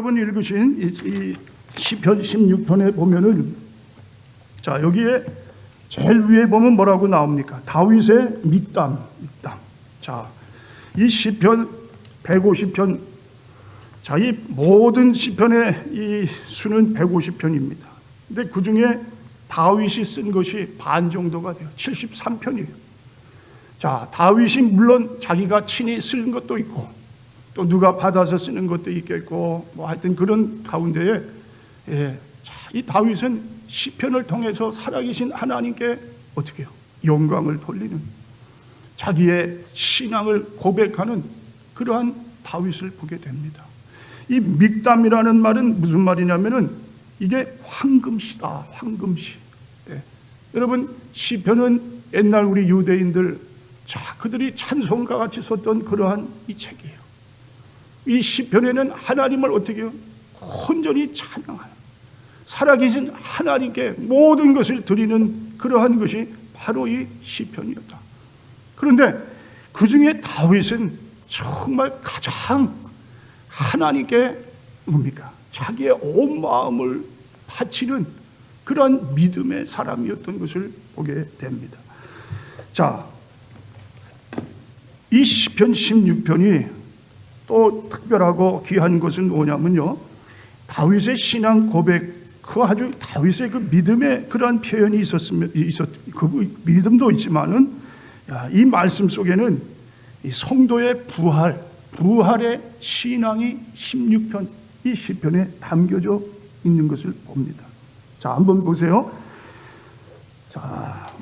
여러분 읽으신 이 시편 16편에 보면은, 자, 여기에 제일 위에 보면 뭐라고 나옵니까? 다윗의 믹담. 자, 이 시편 150편, 자, 이 모든 시편의 이 수는 150편입니다. 근데 그 중에 다윗이 쓴 것이 반 정도가 돼요. 73편이에요. 자, 다윗이 물론 자기가 친히 쓴 것도 있고, 또 누가 받아서 쓰는 것도 있겠고, 뭐 하여튼 그런 가운데에, 자, 이 다윗은 시편을 통해서 살아계신 하나님께 어떻게 해요? 영광을 돌리는, 자기의 신앙을 고백하는 그러한 다윗을 보게 됩니다. 이 믹담이라는 말은 무슨 말이냐면은 이게 황금시다, 황금시. 여러분, 시편은 옛날 우리 유대인들, 자, 그들이 찬송가 같이 썼던 그러한 이 책이에요. 이 시편에는 하나님을 어떻게 해요? 온전히 찬양하는, 살아계신 하나님께 모든 것을 드리는 그러한 것이 바로 이 시편이었다. 그런데 그 중에 다윗은 정말 가장 하나님께 뭡니까? 자기의 온 마음을 바치는 그러한 믿음의 사람이었던 것을 보게 됩니다. 자, 이 시편 16편이 또 특별하고 귀한 것은 뭐냐면요, 다윗의 신앙 고백, 그 아주 다윗의 그 믿음의 그러한 표현이 그 믿음도 있지만은, 이 말씀 속에는 이 성도의 부활의 신앙이 16편 이 시편에 담겨져 있는 것을 봅니다. 자, 한번 보세요. 자,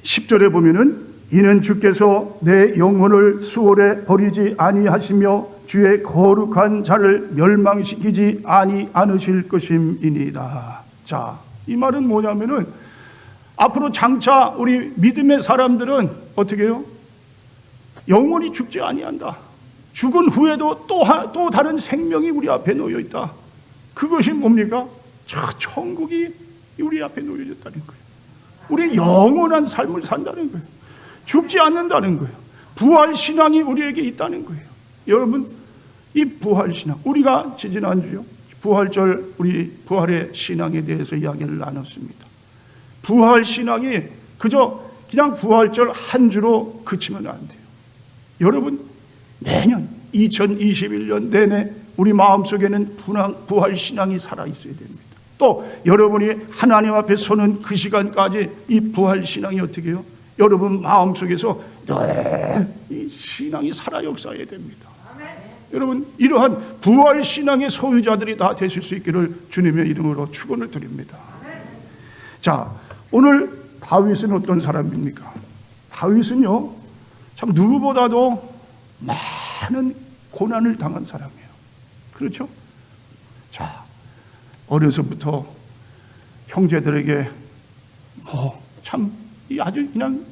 10절에 보면은, 이는 주께서 내 영혼을 수월에 버리지 아니하시며 주의 거룩한 자를 멸망시키지 않으실 것임이니이다. 자, 이 말은 뭐냐면은 앞으로 장차 우리 믿음의 사람들은 어떻게 해요? 영원히 죽지 아니한다. 죽은 후에도 또 다른 생명이 우리 앞에 놓여 있다. 그것이 뭡니까? 천국이 우리 앞에 놓여졌다는 거예요. 우리는 영원한 삶을 산다는 거예요. 죽지 않는다는 거예요. 부활신앙이 우리에게 있다는 거예요. 여러분, 이 부활신앙, 우리가 지지난주요, 부활절, 우리 부활의 신앙에 대해서 이야기를 나눴습니다. 부활신앙이 그냥 부활절 한 주로 그치면 안 돼요. 여러분, 매년 2021년 내내 우리 마음속에는 부활신앙이 살아있어야 됩니다. 또 여러분이 하나님 앞에 서는 그 시간까지 이 부활신앙이 어떻게 해요? 여러분 마음속에서 늘 이 신앙이 살아 역사해야 됩니다. 여러분, 이러한 부활신앙의 소유자들이 다 되실 수 있기를 주님의 이름으로 축원을 드립니다. 자, 오늘 다윗은 어떤 사람입니까? 다윗은요, 참 누구보다도 많은 고난을 당한 사람이에요. 그렇죠? 자, 어려서부터 형제들에게 참 아주 그냥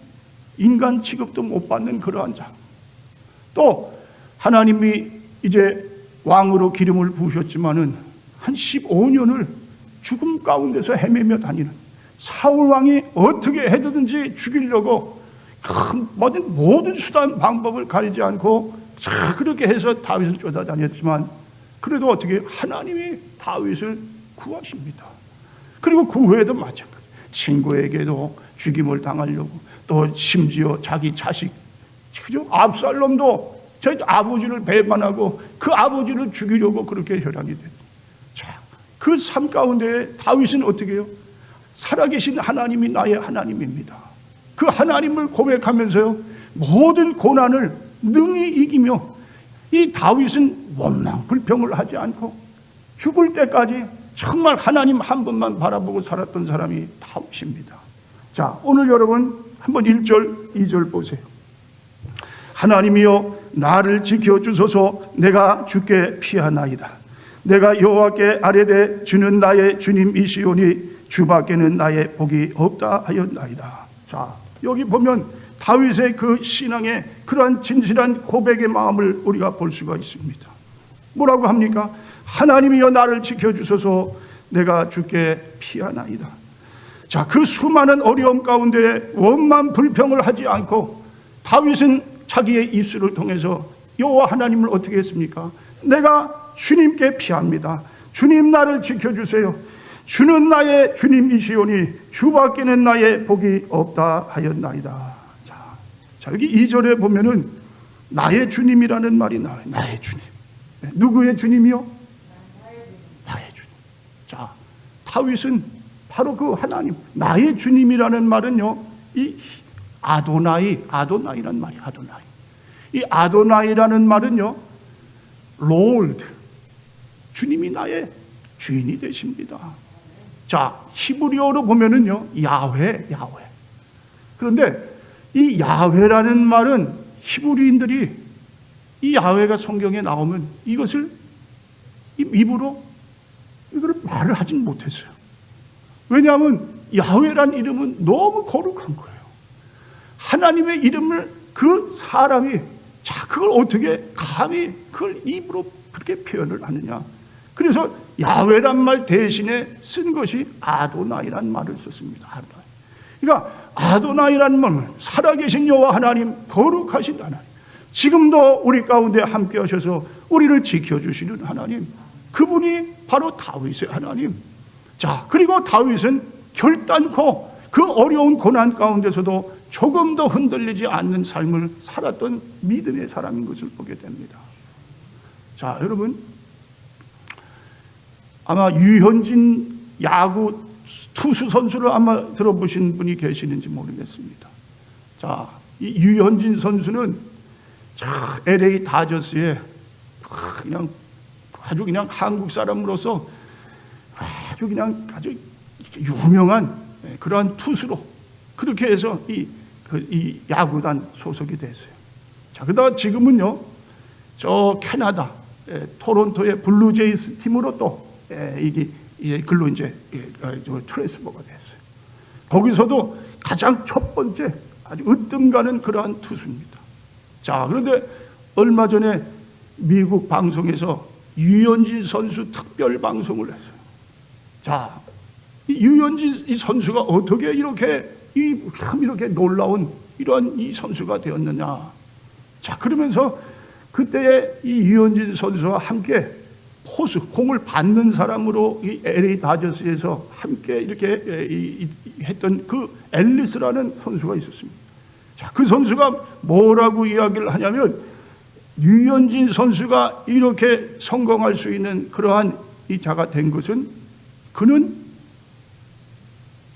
인간 취급도 못 받는 그러한 자, 또 하나님이 이제 왕으로 기름을 부으셨지만은 한 15년을 죽음 가운데서 헤매며 다니는 사울 왕이 어떻게 해서든지 죽이려고 모든 수단 방법을 가리지 않고 그렇게 해서 다윗을 쫓아다녔지만, 그래도 어떻게 하나님이 다윗을 구하십니다. 그리고 그 후에도 마찬가지, 친구에게도 죽임을 당하려고, 또 심지어 자기 자식, 그죠? 압살롬도 제 아버지를 배반하고 그 아버지를 죽이려고 그렇게 혈안이 됐죠. 자, 그 삶 가운데 다윗은 어떻게 해요? 살아계신 하나님이 나의 하나님입니다. 그 하나님을 고백하면서요, 모든 고난을 능히 이기며, 이 다윗은 원망 불평을 하지 않고 죽을 때까지 정말 하나님 한 분만 바라보고 살았던 사람이 다윗입니다. 자, 오늘 여러분 한번 1절 2절 보세요. 하나님이여 나를 지켜주소서. 내가 주께 피하나이다. 내가 여호와께 아뢰되 주는 나의 주님이시오니 주밖에는 나의 복이 없다 하였나이다. 자, 여기 보면 다윗의 그 신앙의 그러한 진실한 고백의 마음을 우리가 볼 수가 있습니다. 뭐라고 합니까? 하나님이여 나를 지켜주소서. 내가 주께 피하나이다. 자, 그 수많은 어려움 가운데 원만 불평을 하지 않고 다윗은 자기의 입술을 통해서 여호와 하나님을 어떻게 했습니까? 내가 주님께 피합니다. 주님 나를 지켜주세요. 주는 나의 주님이시오니 주밖에는 나의 복이 없다 하였나이다. 자, 여기 2절에 보면은 나의 주님이라는 말이 나와요. 나의 주님. 누구의 주님이요? 나의 주님. 자, 다윗은 바로 그 하나님, 나의 주님이라는 말은요, 이 아도나이란 말이 아도나이. 이 아도나이라는 말은요, Lord, 주님이 나의 주인이 되십니다. 자, 히브리어로 보면은요, 야훼. 그런데 이 야훼라는 말은 히브리인들이 이 야훼가 성경에 나오면 이것을 입으로 이걸 말을 하진 못했어요. 왜냐하면 야훼란 이름은 너무 거룩한 거예요. 하나님의 이름을 그 사람이 그걸 어떻게 감히 그걸 입으로 그렇게 표현을 하느냐. 그래서 야훼란 말 대신에 쓴 것이 아도나이란 말을 썼습니다. 아도나이. 그러니까 아도나이란 말은 살아계신 여호와 하나님, 거룩하신 하나님, 지금도 우리 가운데 함께 하셔서 우리를 지켜주시는 하나님, 그분이 바로 다윗의 하나님. 자, 그리고 다윗은 결단코 그 어려운 고난 가운데서도 조금 더 흔들리지 않는 삶을 살았던 믿음의 사람인 것을 보게 됩니다. 자, 여러분, 아마 유현진 야구 투수 선수를 아마 들어보신 분이 계시는지 모르겠습니다. 자, 이 유현진 선수는 LA 다저스에 아주 그냥 한국 사람으로서 아주 유명한 그러한 투수로 그렇게 해서 이 야구단 소속이 됐어요. 자, 그러다 지금은요, 저 캐나다 토론토의 블루제이스 팀으로 또 글로 이제 트랜스퍼가 됐어요. 거기서도 가장 첫 번째 아주 으뜸 가는 그러한 투수입니다. 자, 그런데 얼마 전에 미국 방송에서 유현진 선수 특별 방송을 했어요. 자, 이 유현진 이 선수가 어떻게 이렇게 놀라운 이러한 이 선수가 되었느냐. 자, 그러면서 그때의 이 유현진 선수와 함께 포수, 공을 받는 사람으로 이 LA 다저스에서 함께 이렇게 했던 그 앨리스라는 선수가 있었습니다. 자, 그 선수가 뭐라고 이야기를 하냐면, 유현진 선수가 이렇게 성공할 수 있는 그러한 이 자가 된 것은 그는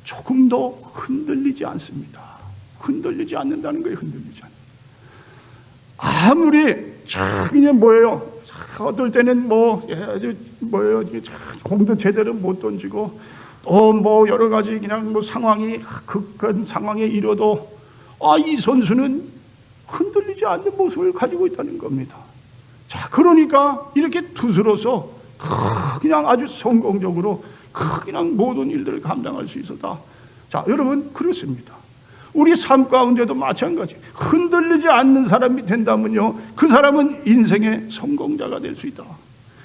조금도 흔들리지 않습니다. 흔들리지 않는다는 거예요. 흔들리지 않는. 아무리 그냥 뭐예요? 어떨 때는 공도 제대로 못 던지고 또 여러 가지 그냥 상황이 극한 상황에 이뤄도 이 선수는 흔들리지 않는 모습을 가지고 있다는 겁니다. 자, 그러니까 이렇게 투수로서 그냥 아주 성공적으로 그냥 모든 일들을 감당할 수 있었다. 자, 여러분, 그렇습니다. 우리 삶 가운데도 마찬가지. 흔들리지 않는 사람이 된다면요, 그 사람은 인생의 성공자가 될 수 있다.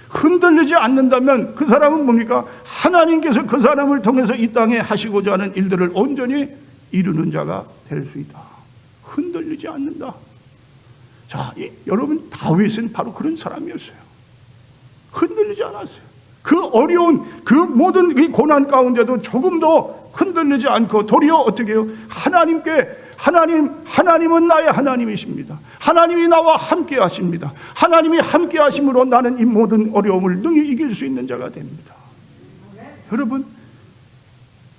흔들리지 않는다면 그 사람은 뭡니까? 하나님께서 그 사람을 통해서 이 땅에 하시고자 하는 일들을 온전히 이루는 자가 될 수 있다. 흔들리지 않는다. 자, 여러분, 다윗은 바로 그런 사람이었어요. 흔들리지 않았어요. 그 어려운 그 모든 이 고난 가운데도 조금도 흔들리지 않고 도리어 어떻게 해요? 하나님은 나의 하나님이십니다. 하나님이 나와 함께 하십니다. 하나님이 함께 하심으로 나는 이 모든 어려움을 능히 이길 수 있는 자가 됩니다. 여러분,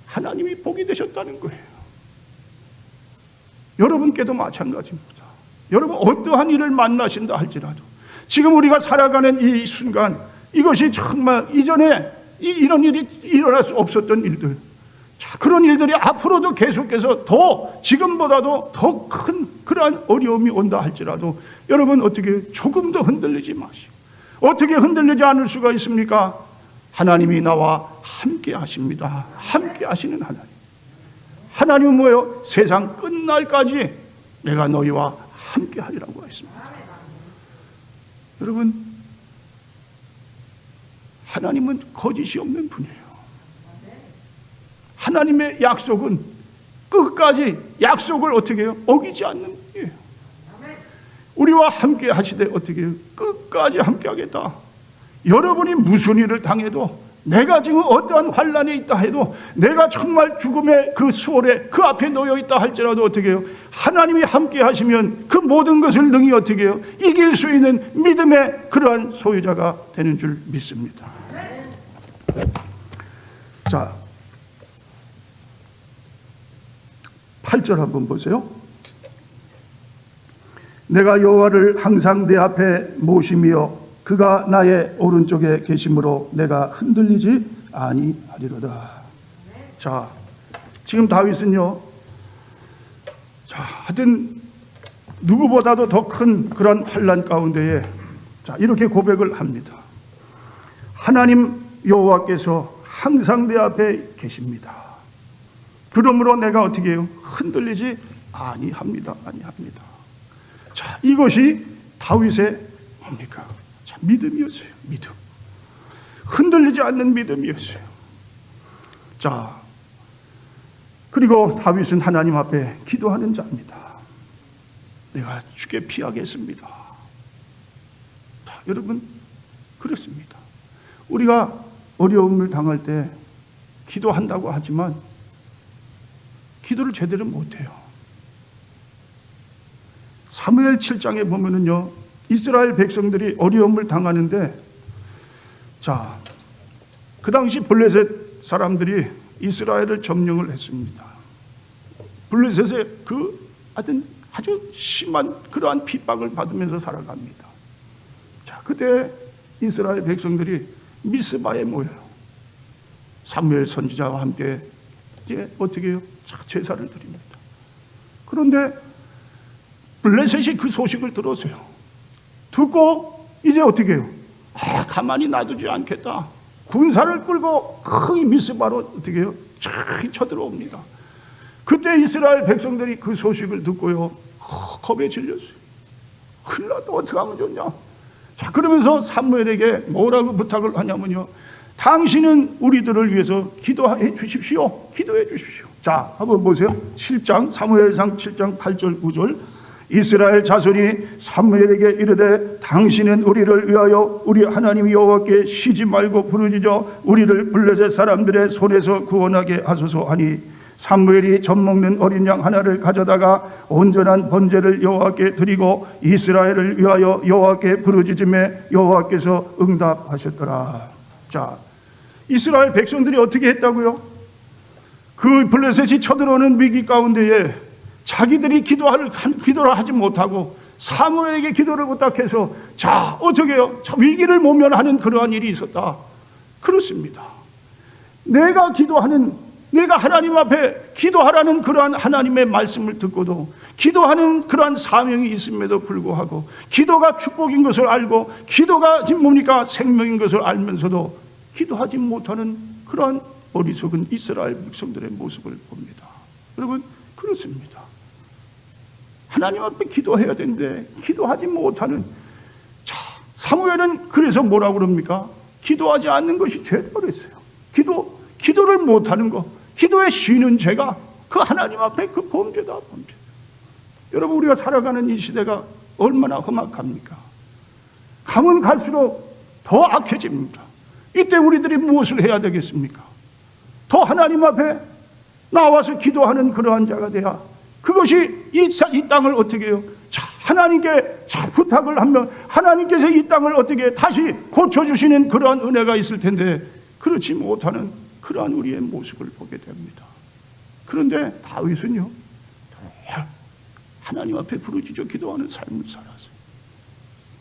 하나님이 복이 되셨다는 거예요. 여러분께도 마찬가지입니다. 여러분, 어떠한 일을 만나신다 할지라도 지금 우리가 살아가는 이 순간, 이것이 정말 이전에 이런 일이 일어날 수 없었던 일들, 자, 그런 일들이 앞으로도 계속해서 더 지금보다도 더 큰 그러한 어려움이 온다 할지라도 여러분, 어떻게 조금 더 흔들리지 마시고, 어떻게 흔들리지 않을 수가 있습니까? 하나님이 나와 함께 하십니다. 함께 하시는 하나님. 하나님은 뭐예요? 세상 끝날까지 내가 너희와 함께 하리라고 했습니다. 여러분, 하나님은 거짓이 없는 분이에요. 하나님의 약속은 끝까지 약속을 어떻게 해요? 어기지 않는 분이에요. 우리와 함께 하시되 어떻게 해요? 끝까지 함께 하겠다. 여러분이 무슨 일을 당해도, 내가 지금 어떠한 환난에 있다 해도, 내가 정말 죽음의 그 수월에 그 앞에 놓여 있다 할지라도 어떻게 해요? 하나님이 함께 하시면 그 모든 것을 능히 어떻게 해요? 이길 수 있는 믿음의 그러한 소유자가 되는 줄 믿습니다. 자, 8절 한번 보세요. 내가 여호와를 항상 내 앞에 모시며 그가 나의 오른쪽에 계심으로 내가 흔들리지 아니하리로다. 자, 지금 다윗은요, 자, 하여튼 누구보다도 더 큰 그런 환난 가운데에 자, 이렇게 고백을 합니다. 하나님 여호와께서 항상 내 앞에 계십니다. 그러므로 내가 어떻게 해요? 흔들리지 아니합니다. 자, 이것이 다윗의 뭡니까? 자, 믿음이었어요. 믿음. 흔들리지 않는 믿음이었어요. 자, 그리고 다윗은 하나님 앞에 기도하는 자입니다. 내가 주께 피하겠습니다. 자, 여러분, 그렇습니다. 우리가 어려움을 당할 때 기도한다고 하지만 기도를 제대로 못해요. 사무엘 7장에 보면은요, 이스라엘 백성들이 어려움을 당하는데, 자, 그 당시 블레셋 사람들이 이스라엘을 점령을 했습니다. 블레셋의 그 아주 심한 그러한 핍박을 받으면서 살아갑니다. 자, 그때 이스라엘 백성들이 미스바에 모여요. 사무엘 선지자와 함께 이제 어떻게 해요? 자, 제사를 드립니다. 그런데 블레셋이 그 소식을 들었어요. 듣고 이제 어떻게 해요? 가만히 놔두지 않겠다. 군사를 끌고 큰 미스바로 어떻게 해요? 쫙 쳐들어옵니다. 그때 이스라엘 백성들이 그 소식을 듣고요, 겁에 질렸어요. 큰일 났다, 어떻게 하면 좋냐. 자, 그러면서 사무엘에게 뭐라고 부탁을 하냐면요, 당신은 우리들을 위해서 기도해 주십시오. 기도해 주십시오. 자, 한번 보세요. 7장, 사무엘상 7장 8절 9절. 이스라엘 자손이 사무엘에게 이르되 당신은 우리를 위하여 우리 하나님 여호와께 쉬지 말고 부르짖어 우리를 블레셋 사람들의 손에서 구원하게 하소서 하니, 사무엘이 젖먹는 어린 양 하나를 가져다가 온전한 번제를 여호와께 드리고 이스라엘을 위하여 여호와께 부르짖음에 여호와께서 응답하셨더라. 자, 이스라엘 백성들이 어떻게 했다고요? 그 블레셋이 쳐들어오는 위기 가운데에 자기들이 기도를 하지 못하고 사무엘에게 기도를 부탁해서, 자, 어떻게 해요? 자, 위기를 모면하는 그러한 일이 있었다. 그렇습니다. 내가 하나님 앞에 기도하라는 그러한 하나님의 말씀을 듣고도 기도하는 그러한 사명이 있음에도 불구하고, 기도가 축복인 것을 알고 기도가 지금 뭡니까? 생명인 것을 알면서도 기도하지 못하는 그러한 어리석은 이스라엘 백성들의 모습을 봅니다. 여러분, 그렇습니다. 하나님 앞에 기도해야 되는데 기도하지 못하는, 자, 사무엘은 그래서 뭐라고 그럽니까? 기도하지 않는 것이 죄다 그랬어요. 기도를 못하는 것, 기도에 쉬는 죄가 그 하나님 앞에 그 범죄다, 범죄. 여러분, 우리가 살아가는 이 시대가 얼마나 험악합니까? 가면 갈수록 더 악해집니다. 이때 우리들이 무엇을 해야 되겠습니까? 더 하나님 앞에 나와서 기도하는 그러한 자가 돼야, 그것이 이 땅을 어떻게 해요? 자, 하나님께 자, 부탁을 하면 하나님께서 이 땅을 어떻게 다시 고쳐주시는 그러한 은혜가 있을 텐데, 그렇지 못하는 그러한 우리의 모습을 보게 됩니다. 그런데 다윗은요, 하나님 앞에 부르짖어 기도하는 삶을 살았어요.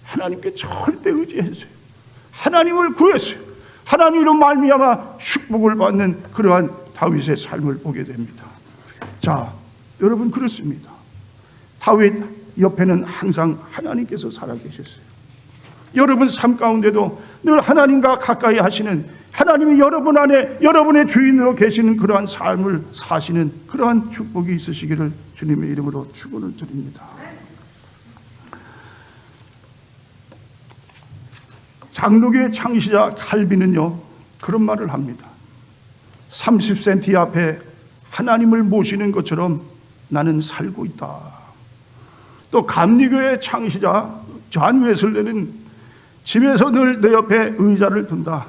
하나님께 절대 의지했어요. 하나님을 구했어요. 하나님으로 말미암아 축복을 받는 그러한 다윗의 삶을 보게 됩니다. 자, 여러분, 그렇습니다. 다윗 옆에는 항상 하나님께서 살아계셨어요. 여러분 삶 가운데도 늘 하나님과 가까이 하시는, 하나님이 여러분 안에 여러분의 주인으로 계시는 그러한 삶을 사시는 그러한 축복이 있으시기를 주님의 이름으로 축원을 드립니다. 장로교의 창시자 칼빈은요, 그런 말을 합니다. 30cm 앞에 하나님을 모시는 것처럼 나는 살고 있다. 또 감리교의 창시자 존 웨슬레는 집에서 늘 내 옆에 의자를 둔다.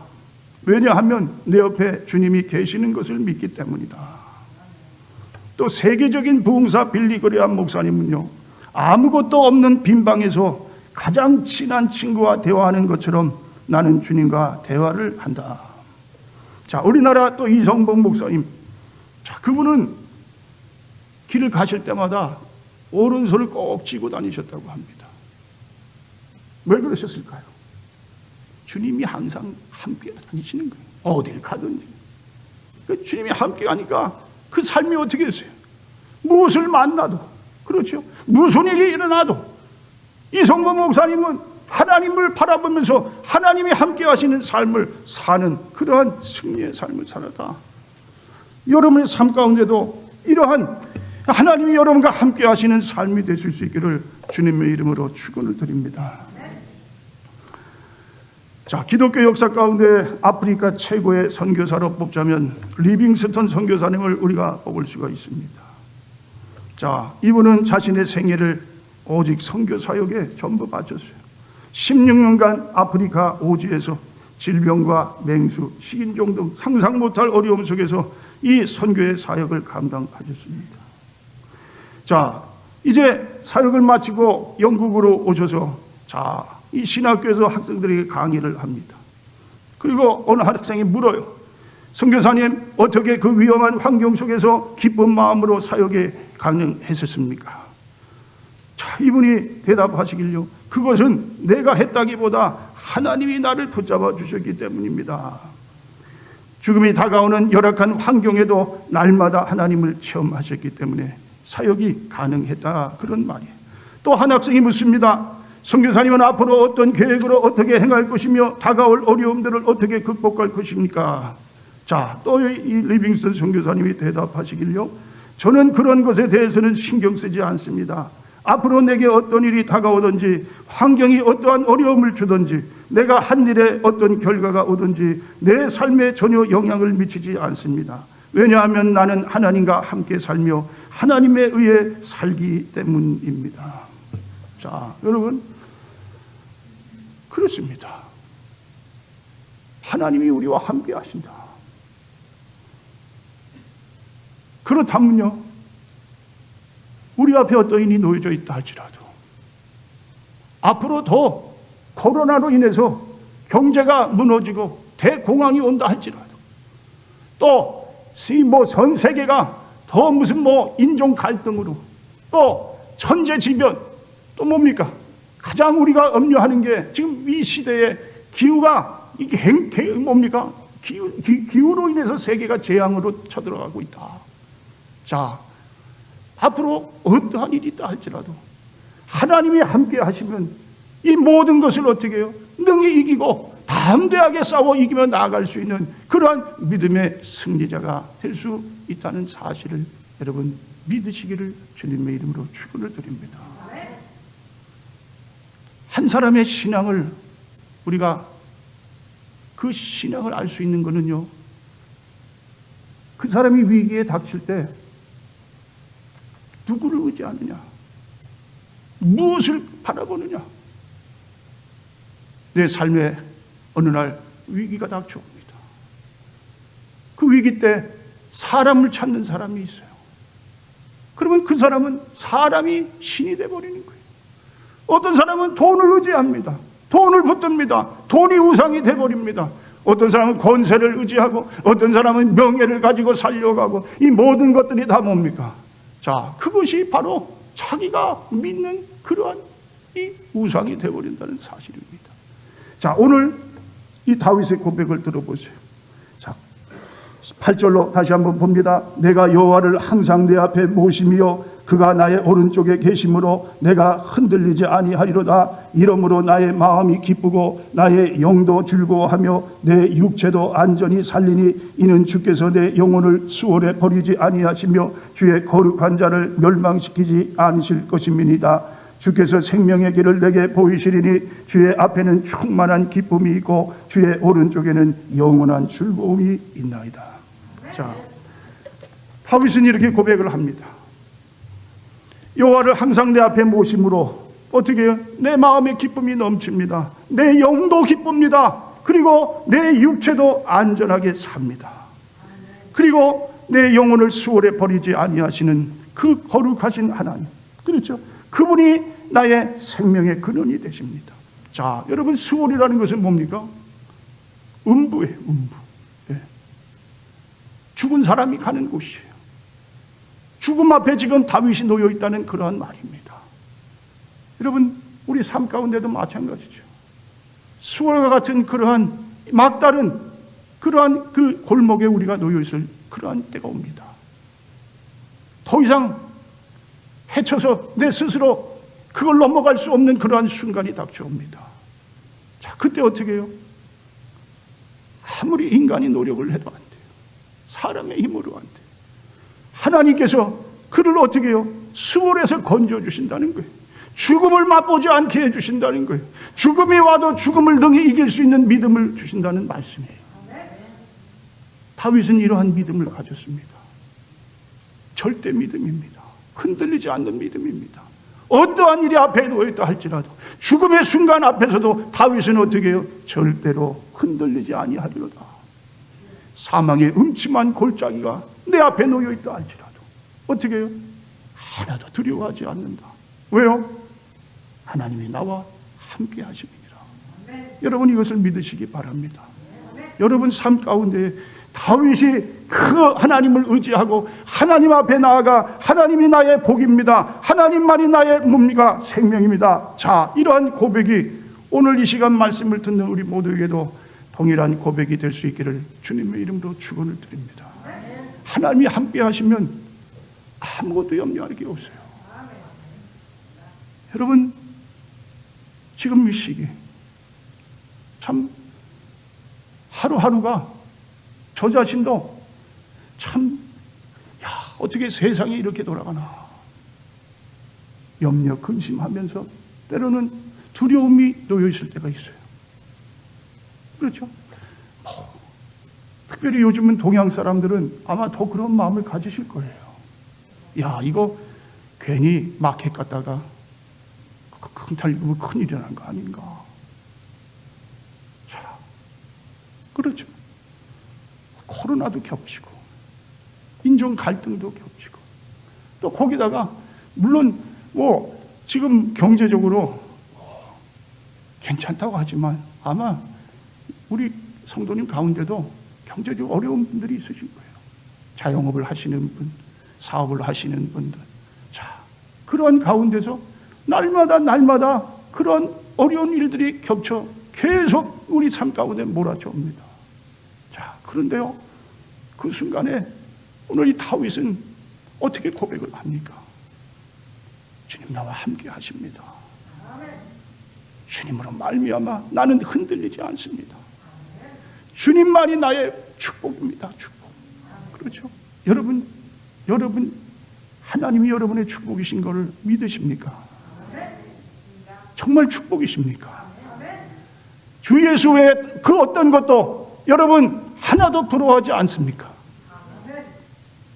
왜냐하면 내 옆에 주님이 계시는 것을 믿기 때문이다. 또 세계적인 부흥사 빌리 그레함 목사님은요, 아무것도 없는 빈 방에서 가장 친한 친구와 대화하는 것처럼 나는 주님과 대화를 한다. 자, 우리나라 또 이성복 목사님, 자, 그분은 길을 가실 때마다 오른손을 꼭 쥐고 다니셨다고 합니다. 왜 그러셨을까요? 주님이 항상 함께 다니시는 거예요. 어딜 가든지. 그 주님이 함께 가니까 그 삶이 어떻게 했어요? 무엇을 만나도, 그렇죠? 무슨 일이 일어나도 이성범 목사님은 하나님을 바라보면서 하나님이 함께 하시는 삶을 사는 그러한 승리의 삶을 살았다. 여러분의 삶 가운데도 이러한 하나님이 여러분과 함께 하시는 삶이 되실 수 있기를 주님의 이름으로 축원을 드립니다. 자, 기독교 역사 가운데 아프리카 최고의 선교사로 뽑자면 리빙스턴 선교사님을 우리가 뽑을 수가 있습니다. 자, 이분은 자신의 생애를 오직 선교 사역에 전부 바쳤어요. 16년간 아프리카 오지에서 질병과 맹수, 식인종 등 상상 못할 어려움 속에서 이 선교의 사역을 감당하셨습니다. 자, 이제 사역을 마치고 영국으로 오셔서 자, 이 신학교에서 학생들에게 강의를 합니다. 그리고 어느 학생이 물어요. 선교사님, 어떻게 그 위험한 환경 속에서 기쁜 마음으로 사역에 가능했었습니까? 자, 이분이 대답하시길요, 그것은 내가 했다기보다 하나님이 나를 붙잡아 주셨기 때문입니다. 죽음이 다가오는 열악한 환경에도 날마다 하나님을 체험하셨기 때문에 사역이 가능했다, 그런 말이에요. 또 한 학생이 묻습니다. 선교사님은 앞으로 어떤 계획으로 어떻게 행할 것이며 다가올 어려움들을 어떻게 극복할 것입니까? 자, 또 이 리빙스턴 선교사님이 대답하시길요, 저는 그런 것에 대해서는 신경 쓰지 않습니다. 앞으로 내게 어떤 일이 다가오든지 환경이 어떠한 어려움을 주든지 내가 한 일에 어떤 결과가 오든지 내 삶에 전혀 영향을 미치지 않습니다. 왜냐하면 나는 하나님과 함께 살며 하나님에 의해 살기 때문입니다. 자, 여러분, 그렇습니다. 하나님이 우리와 함께 하신다. 그렇다면요, 우리 앞에 어떤 일이 놓여져 있다 할지라도 앞으로 더 코로나로 인해서 경제가 무너지고 대공황이 온다 할지라도 또 전 세계가 더 무슨 인종 갈등으로 또 천재지변 또 뭡니까? 가장 우리가 염려하는 게 지금 이 시대에 기후가 이게 뭡니까? 기후로 인해서 세계가 재앙으로 쳐들어가고 있다. 자, 앞으로 어떠한 일이 있다 할지라도 하나님이 함께 하시면 이 모든 것을 어떻게 해요? 능히 이기고 담대하게 싸워 이기며 나아갈 수 있는 그러한 믿음의 승리자가 될 수 있다는 사실을 여러분 믿으시기를 주님의 이름으로 축원을 드립니다. 한 사람의 신앙을 우리가 그 신앙을 알 수 있는 것은요, 그 사람이 위기에 닥칠 때 누구를 의지하느냐, 무엇을 바라보느냐. 내 삶에 어느 날 위기가 닥쳐옵니다. 그 위기 때 사람을 찾는 사람이 있어요. 그러면 그 사람은 사람이 신이 되어버리는 거예요. 어떤 사람은 돈을 의지합니다. 돈을 붙듭니다. 돈이 우상이 되어버립니다. 어떤 사람은 권세를 의지하고 어떤 사람은 명예를 가지고 살려가고 이 모든 것들이 다 뭡니까? 자, 그것이 바로 자기가 믿는 그러한 이 우상이 되어버린다는 사실입니다. 자, 오늘 이 다윗의 고백을 들어보세요. 자, 8절로 다시 한번 봅니다. 내가 여호와를 항상 내 앞에 모시며 그가 나의 오른쪽에 계심으로 내가 흔들리지 아니하리로다. 이러므로 나의 마음이 기쁘고 나의 영도 즐거워하며 내 육체도 안전히 살리니 이는 주께서 내 영혼을 수월에 버리지 아니하시며 주의 거룩한 자를 멸망시키지 않으실 것임이니이다. 주께서 생명의 길을 내게 보이시리니 주의 앞에는 충만한 기쁨이 있고 주의 오른쪽에는 영원한 즐거움이 있나이다. 자, 다윗은 이렇게 고백을 합니다. 여호와를 항상 내 앞에 모심으로 어떻게 해요? 내 마음에 기쁨이 넘칩니다. 내 영도 기쁩니다. 그리고 내 육체도 안전하게 삽니다. 그리고 내 영혼을 수월에 버리지 아니하시는 그 거룩하신 하나님, 그렇죠? 그분이 나의 생명의 근원이 되십니다. 자, 여러분, 수월이라는 것은 뭡니까? 음부예요, 음부. 예. 죽은 사람이 가는 곳이에요. 죽음 앞에 지금 다윗이 놓여 있다는 그러한 말입니다. 여러분, 우리 삶 가운데도 마찬가지죠. 수월과 같은 그러한 막다른 그러한 그 골목에 우리가 놓여 있을 그러한 때가 옵니다. 더 이상 헤쳐서 내 스스로 그걸 넘어갈 수 없는 그러한 순간이 닥쳐옵니다. 자, 그때 어떻게 해요? 아무리 인간이 노력을 해도 안 돼요. 사람의 힘으로 안 돼요. 하나님께서 그를 어떻게 해요? 수월에서 건져주신다는 거예요. 죽음을 맛보지 않게 해주신다는 거예요. 죽음이 와도 죽음을 능히 이길 수 있는 믿음을 주신다는 말씀이에요. 다윗은 이러한 믿음을 가졌습니다. 절대 믿음입니다. 흔들리지 않는 믿음입니다. 어떠한 일이 앞에 놓여있다 할지라도 죽음의 순간 앞에서도 다윗은 어떻게 해요? 절대로 흔들리지 아니하리로다. 사망의 음침한 골짜기가 내 앞에 놓여있다 할지라도 어떻게 해요? 하나도 두려워하지 않는다. 왜요? 하나님이 나와 함께 하십니다. 여러분, 이것을 믿으시기 바랍니다. 여러분 삶 가운데 다윗이 그 하나님을 의지하고 하나님 앞에 나아가 하나님이 나의 복입니다. 하나님만이 나의 뭡니까? 생명입니다. 자, 이러한 고백이 오늘 이 시간 말씀을 듣는 우리 모두에게도 동일한 고백이 될 수 있기를 주님의 이름으로 축원을 드립니다. 하나님이 함께 하시면 아무것도 염려할 게 없어요. 여러분, 지금 이 시기 참 하루하루가 저 자신도 참, 어떻게 세상이 이렇게 돌아가나. 염려, 근심하면서 때로는 두려움이 놓여 있을 때가 있어요. 그렇죠? 특별히 요즘은 동양 사람들은 아마 더 그런 마음을 가지실 거예요. 야, 이거 괜히 마켓 갔다가 큰탈 입으면 큰일이 난 거 아닌가. 자, 그렇죠. 코로나도 겹치고 인종 갈등도 겹치고 또 거기다가 물론 뭐 지금 경제적으로 괜찮다고 하지만 아마 우리 성도님 가운데도 경제적 어려운 분들이 있으실 거예요. 자영업을 하시는 분, 사업을 하시는 분들. 자, 그런 가운데서 날마다 그런 어려운 일들이 겹쳐 계속 우리 삶 가운데 몰아쳐옵니다. 자, 그런데요, 그 순간에 오늘 이 다윗은 어떻게 고백을 합니까? 주님 나와 함께 하십니다. 주님으로 말미암아 나는 흔들리지 않습니다. 주님만이 나의 축복입니다. 축복. 그렇죠? 여러분 하나님이 여러분의 축복이신 것을 믿으십니까? 정말 축복이십니까? 주 예수 외에 그 어떤 것도 여러분 하나도 부러워하지 않습니까?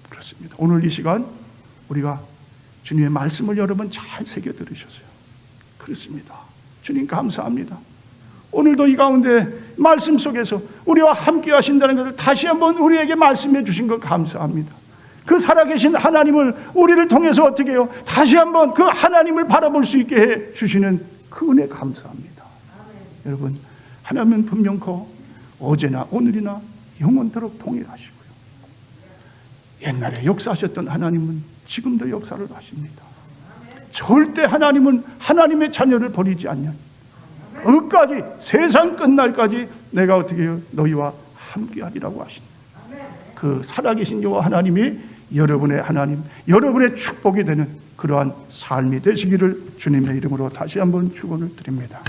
그렇습니다. 오늘 이 시간 우리가 주님의 말씀을 여러분 잘 새겨 들으셨어요. 그렇습니다. 주님 감사합니다. 오늘도 이 가운데 말씀 속에서 우리와 함께 하신다는 것을 다시 한번 우리에게 말씀해 주신 것 감사합니다. 그 살아계신 하나님을 우리를 통해서 어떻게 해요? 다시 한번 그 하나님을 바라볼 수 있게 해 주시는 그 은혜 감사합니다. 여러분, 하나님은 분명코 어제나 오늘이나 영원토록 동일하시고요. 옛날에 역사하셨던 하나님은 지금도 역사를 하십니다. 절대 하나님은 하나님의 자녀를 버리지 않냐. 끝까지 세상 끝날까지 내가 어떻게 해요? 너희와 함께하리라고 하십니다. 그 살아계신 여호와 하나님이 여러분의 하나님, 여러분의 축복이 되는 그러한 삶이 되시기를 주님의 이름으로 다시 한번 축원을 드립니다.